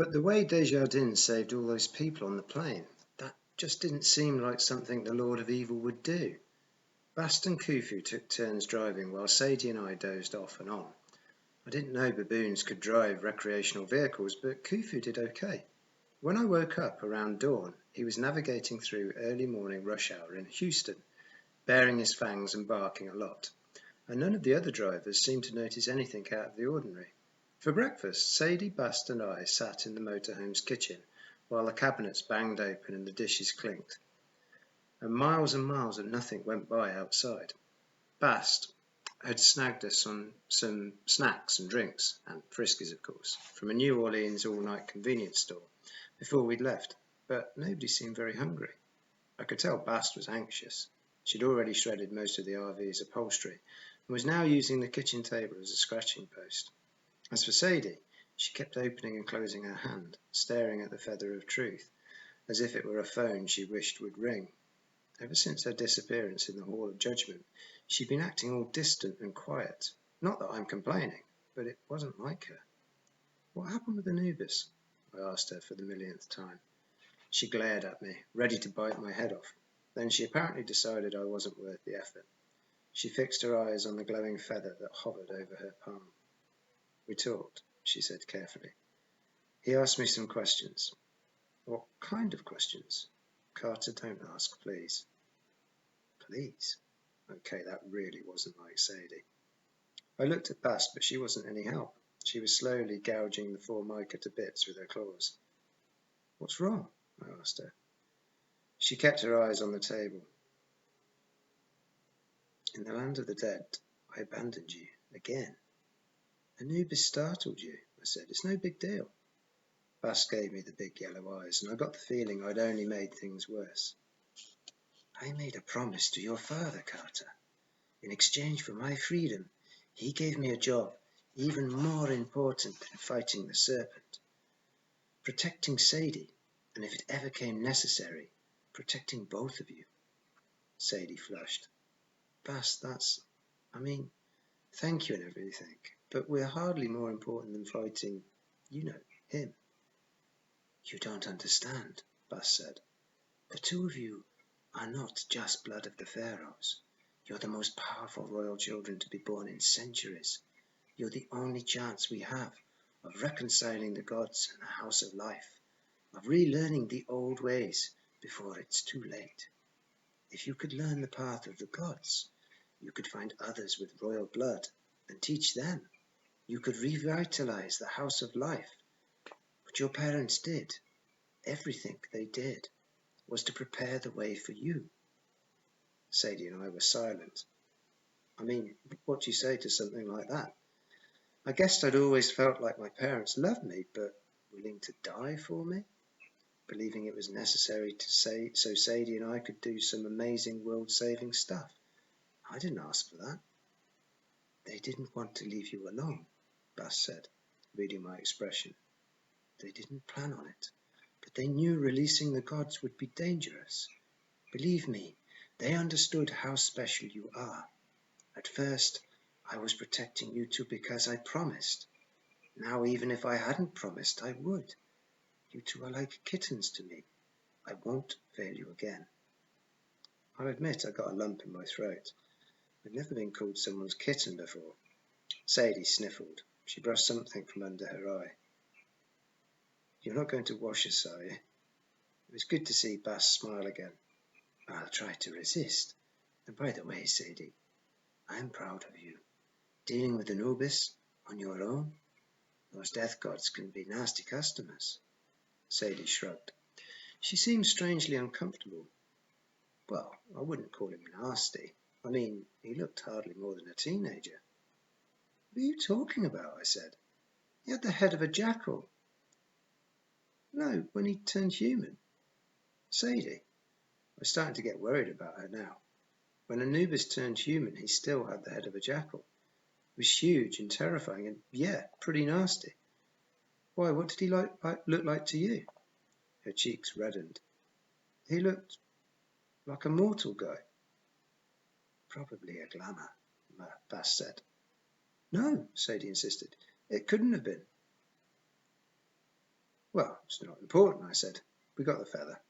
But the way Desjardins saved all those people on the plane, that just didn't seem like something the Lord of Evil would do. Bast and Khufu took turns driving while Sadie and I dozed off and on. I didn't know baboons could drive recreational vehicles, but Khufu did okay. When I woke up around dawn, he was navigating through early morning rush hour in Houston, baring his fangs and barking a lot, and none of the other drivers seemed to notice anything out of the ordinary. For breakfast, Sadie, Bast and I sat in the motorhome's kitchen while the cabinets banged open and the dishes clinked. And miles of nothing went by outside. Bast had snagged us on some snacks and drinks, and Friskies of course, from a New Orleans all-night convenience store before we'd left, but nobody seemed very hungry. I could tell Bast was anxious. She'd already shredded most of the RV's upholstery and was now using the kitchen table as a scratching post. As for Sadie, she kept opening and closing her hand, staring at the feather of truth, as if it were a phone she wished would ring. Ever since her disappearance in the Hall of Judgment, she'd been acting all distant and quiet. Not that I'm complaining, but it wasn't like her. What happened with Anubis? I asked her for the millionth time. She glared at me, ready to bite my head off. Then she apparently decided I wasn't worth the effort. She fixed her eyes on the glowing feather that hovered over her palm. We talked, she said carefully. He asked me some questions. What kind of questions? Carter, don't ask, please. Please? Okay, that really wasn't like Sadie. I looked at Bast, but she wasn't any help. She was slowly gouging the Formica to bits with her claws. What's wrong? I asked her. She kept her eyes on the table. In the land of the dead, I abandoned you again. Anubis startled you, I said. It's no big deal. Bast gave me the big yellow eyes, and I got the feeling I'd only made things worse. I made a promise to your father, Carter. In exchange for my freedom, he gave me a job even more important than fighting the serpent. Protecting Sadie, and if it ever came necessary, protecting both of you. Sadie flushed. Bast, thank you and everything, but we're hardly more important than fighting, him. You don't understand, Bast said. The two of you are not just blood of the pharaohs. You're the most powerful royal children to be born in centuries. You're the only chance we have of reconciling the gods and the house of life, of relearning the old ways before it's too late. If you could learn the path of the gods, you could find others with royal blood and teach them. You could revitalize the house of life. What your parents did, everything they did, was to prepare the way for you. Sadie and I were silent. What do you say to something like that? I guess I'd always felt like my parents loved me, but willing to die for me? Believing it was necessary so Sadie and I could do some amazing world-saving stuff. I didn't ask for that. They didn't want to leave you alone, Bast said, reading my expression. They didn't plan on it, but they knew releasing the gods would be dangerous. Believe me, they understood how special you are. At first, I was protecting you two because I promised. Now, even if I hadn't promised, I would. You two are like kittens to me. I won't fail you again. I'll admit I got a lump in my throat. I'd never been called someone's kitten before. Sadie sniffled. She brushed something from under her eye. You're not going to wash us, are you? It was good to see Bast smile again. I'll try to resist. And by the way, Sadie, I'm proud of you. Dealing with Anubis on your own? Those death gods can be nasty customers. Sadie shrugged. She seemed strangely uncomfortable. Well, I wouldn't call him nasty. He looked hardly more than a teenager. What are you talking about? I said. He had the head of a jackal. No, when he turned human. Sadie. I was starting to get worried about her now. When Anubis turned human, he still had the head of a jackal. It was huge and terrifying and, yeah, pretty nasty. Why, what did he look like to you? Her cheeks reddened. He looked like a mortal guy. Probably a glamour, Bast said. No, Sadie insisted. It couldn't have been. Well, it's not important, I said. We got the feather.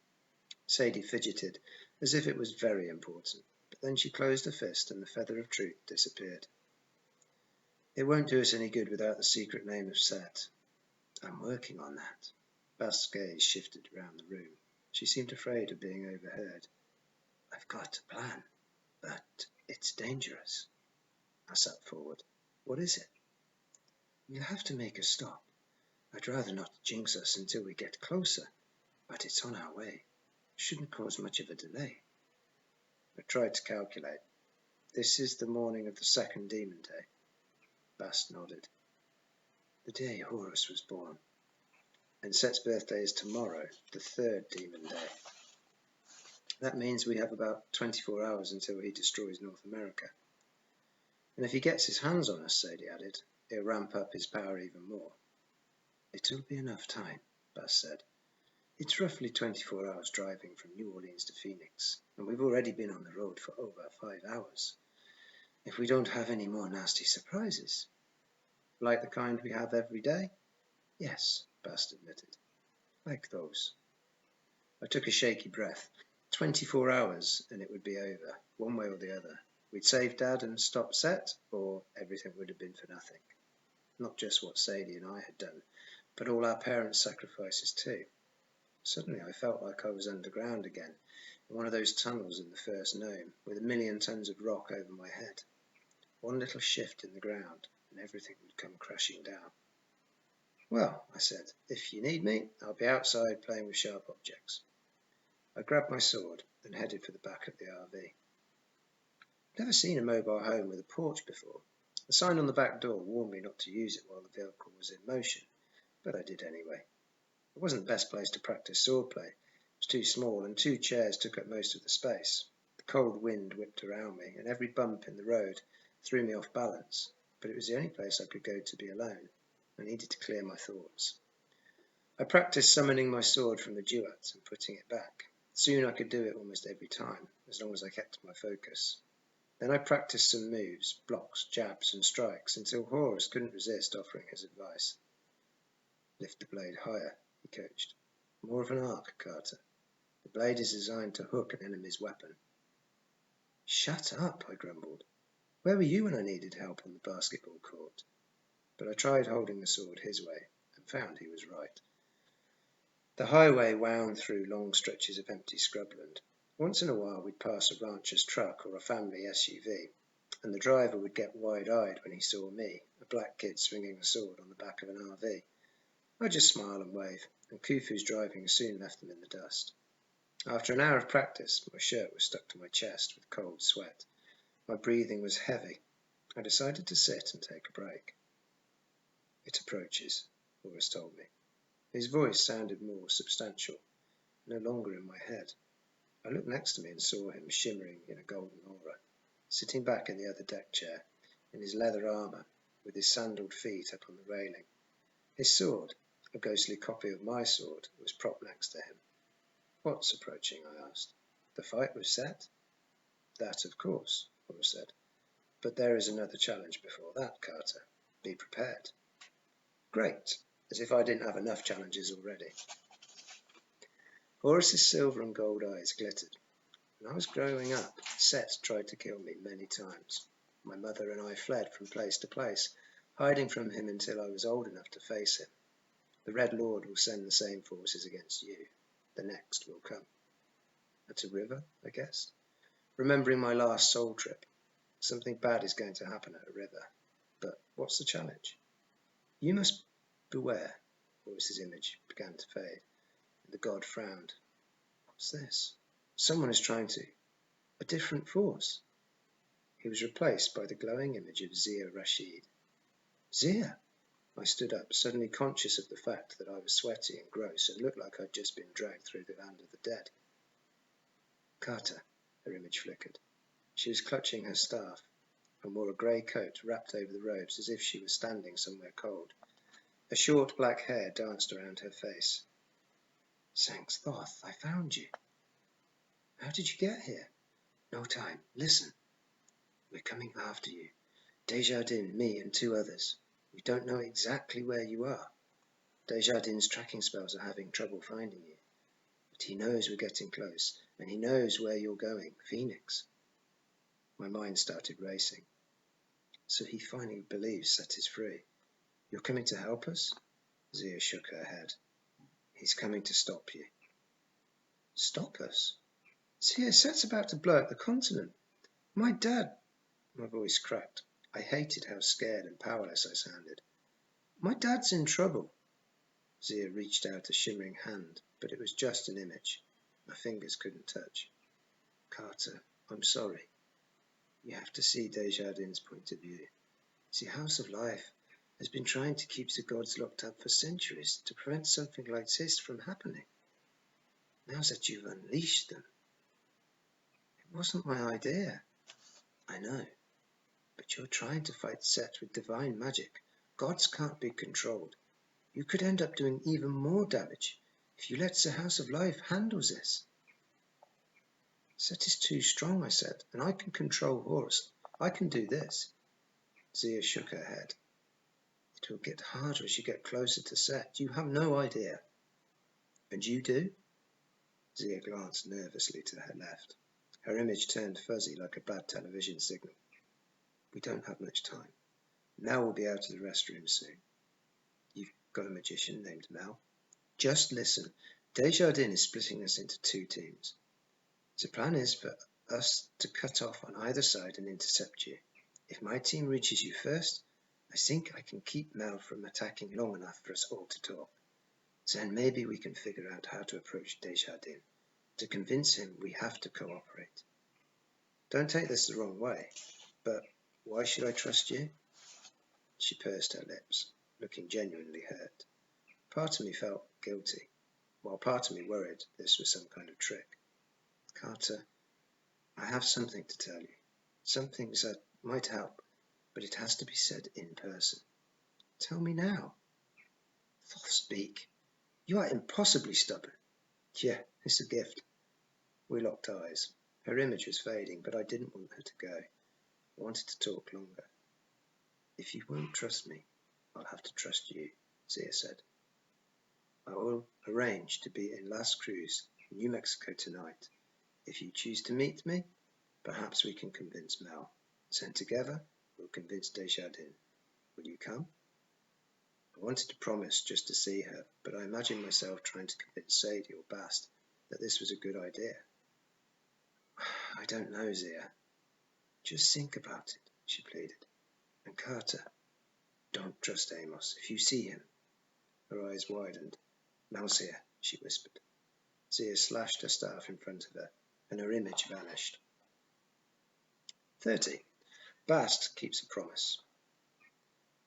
Sadie fidgeted, as if it was very important, but then she closed her fist and the feather of truth disappeared. It won't do us any good without the secret name of Set. I'm working on that. Bast's gaze shifted around the room. She seemed afraid of being overheard. I've got a plan, but it's dangerous. I sat forward. What is it? You'll have to make a stop. I'd rather not jinx us until we get closer, but it's on our way. Shouldn't cause much of a delay. I tried to calculate. This is the morning of the second demon day. Bast nodded. The day Horus was born. And Set's birthday is tomorrow, the third demon day. That means we have about 24 hours until he destroys North America. And if he gets his hands on us, Sadie added, he'll ramp up his power even more. It'll be enough time, Bast said. It's roughly 24 hours driving from New Orleans to Phoenix, and we've already been on the road for over 5 hours. If we don't have any more nasty surprises. Like the kind we have every day? Yes, Bast admitted. Like those. I took a shaky breath. 24 hours and it would be over, one way or the other. We'd save Dad and stop Set, or everything would have been for nothing. Not just what Sadie and I had done, but all our parents' sacrifices too. Suddenly I felt like I was underground again, in one of those tunnels in the first gnome, with a million tons of rock over my head. One little shift in the ground, and everything would come crashing down. Well, I said, if you need me, I'll be outside playing with sharp objects. I grabbed my sword and headed for the back of the RV. Never seen a mobile home with a porch before. The sign on the back door warned me not to use it while the vehicle was in motion, but I did anyway. It wasn't the best place to practice swordplay. It was too small, and 2 chairs took up most of the space. The cold wind whipped around me, and every bump in the road threw me off balance, but it was the only place I could go to be alone. I needed to clear my thoughts. I practiced summoning my sword from the duat and putting it back. Soon I could do it almost every time, as long as I kept my focus. Then I practiced some moves, blocks, jabs, and strikes, until Horus couldn't resist offering his advice. Lift the blade higher, he coached. More of an arc, Carter. The blade is designed to hook an enemy's weapon. Shut up, I grumbled. Where were you when I needed help on the basketball court? But I tried holding the sword his way, and found he was right. The highway wound through long stretches of empty scrubland. Once in a while we'd pass a rancher's truck or a family SUV, and the driver would get wide-eyed when he saw me, a black kid swinging a sword on the back of an RV. I'd just smile and wave, and Khufu's driving soon left them in the dust. After an hour of practice, my shirt was stuck to my chest with cold sweat. My breathing was heavy. I decided to sit and take a break. It approaches, Horus told me. His voice sounded more substantial, no longer in my head. I looked next to me and saw him shimmering in a golden aura, sitting back in the other deck chair, in his leather armour, with his sandaled feet up on the railing. His sword, a ghostly copy of my sword, was propped next to him. What's approaching? I asked. The fight was set? That, of course, Horus said. But there is another challenge before that, Carter. Be prepared. Great, as if I didn't have enough challenges already. Horus's silver and gold eyes glittered. When I was growing up, Set tried to kill me many times. My mother and I fled from place to place, hiding from him until I was old enough to face him. The Red Lord will send the same forces against you. The next will come. At a river, I guessed. Remembering my last soul trip. Something bad is going to happen at a river. But what's the challenge? You must beware. Horus's image began to fade. The god frowned. What's this? Someone is trying to... A different force. He was replaced by the glowing image of Zia Rashid. Zia! I stood up, suddenly conscious of the fact that I was sweaty and gross and looked like I'd just been dragged through the land of the dead. Carter, her image flickered. She was clutching her staff and wore a grey coat wrapped over the robes as if she was standing somewhere cold. Her short black hair danced around her face. Sanks Thoth, I found you. How did you get here? No time. Listen. We're coming after you. Desjardins, me, and 2 others. We don't know exactly where you are. Desjardins' tracking spells are having trouble finding you. But he knows we're getting close, and he knows where you're going, Phoenix. My mind started racing. So he finally believes Set is free. You're coming to help us? Zia shook her head. He's coming to stop you. Stop us? Zia, Set's about to blow up the continent. My dad... My voice cracked. I hated how scared and powerless I sounded. My dad's in trouble. Zia reached out a shimmering hand, but it was just an image. My fingers couldn't touch. Carter, I'm sorry. You have to see Desjardins' point of view. See, House of Life has been trying to keep the gods locked up for centuries to prevent something like this from happening. Now that you've unleashed them. It wasn't my idea. I know. But you're trying to fight Set with divine magic. Gods can't be controlled. You could end up doing even more damage if you let the House of Life handle this. Set is too strong, I said, and I can control Horus. I can do this. Zia shook her head. It will get harder as you get closer to Set. You have no idea. And you do? Zia glanced nervously to her left. Her image turned fuzzy like a bad television signal. We don't have much time. Mel will be out of the restroom soon. You've got a magician named Mel? Just listen. Desjardins is splitting us into 2 teams. The plan is for us to cut off on either side and intercept you. If my team reaches you first, I think I can keep Mel from attacking long enough for us all to talk. Then maybe we can figure out how to approach Desjardins. To convince him we have to cooperate. Don't take this the wrong way, but why should I trust you? She pursed her lips, looking genuinely hurt. Part of me felt guilty, while part of me worried this was some kind of trick. Carter, I have something to tell you. Something that might help, but it has to be said in person. Tell me now. Thoth, speak. You are impossibly stubborn. Yeah, it's a gift. We locked eyes. Her image was fading, but I didn't want her to go. I wanted to talk longer. If you won't trust me, I'll have to trust you, Zia said. I will arrange to be in Las Cruz, New Mexico tonight. If you choose to meet me, perhaps we can convince Mel. Then together, we'll convince Desjardins. Will you come? I wanted to promise just to see her, but I imagined myself trying to convince Sadie or Bast that this was a good idea. I don't know, Zia. Just think about it, she pleaded. And Carter, don't trust Amos if you see him. Her eyes widened. Mel's here, she whispered. Zia slashed her staff in front of her, and her image vanished. 30. Bast keeps a promise.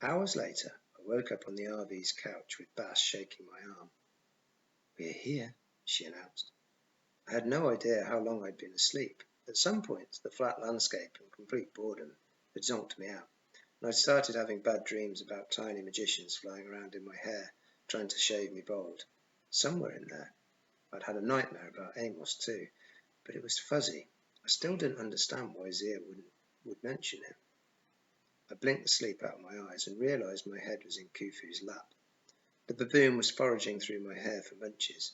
Hours later, I woke up on the RV's couch with Bast shaking my arm. We're here, she announced. I had no idea how long I'd been asleep. At some point, the flat landscape and complete boredom had zonked me out, and I'd started having bad dreams about tiny magicians flying around in my hair, trying to shave me bald. Somewhere in there, I'd had a nightmare about Amos too, but it was fuzzy. I still didn't understand why Zia would mention him. I blinked the sleep out of my eyes and realised my head was in Khufu's lap. The baboon was foraging through my hair for munches.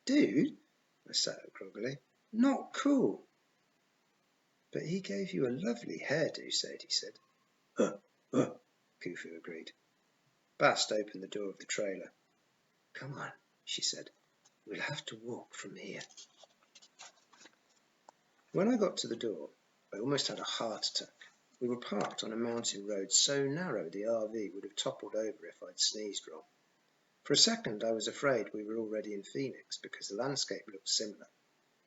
Dude, I sat up groggily. Not cool. But he gave you a lovely hairdo, Sadie said. Khufu agreed. Bast opened the door of the trailer. Come on, she said. We'll have to walk from here. When I got to the door, I almost had a heart attack. We were parked on a mountain road so narrow the RV would have toppled over if I'd sneezed wrong. For a second I was afraid we were already in Phoenix because the landscape looked similar.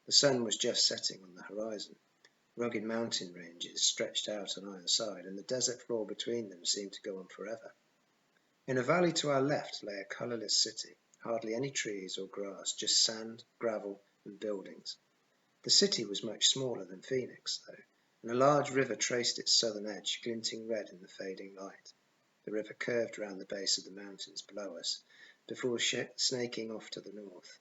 The sun was just setting on the horizon. Rugged mountain ranges stretched out on either side, and the desert floor between them seemed to go on forever. In a valley to our left lay a colourless city, hardly any trees or grass, just sand, gravel, and buildings. The city was much smaller than Phoenix, though, and a large river traced its southern edge, glinting red in the fading light. The river curved round the base of the mountains below us, before snaking off to the north.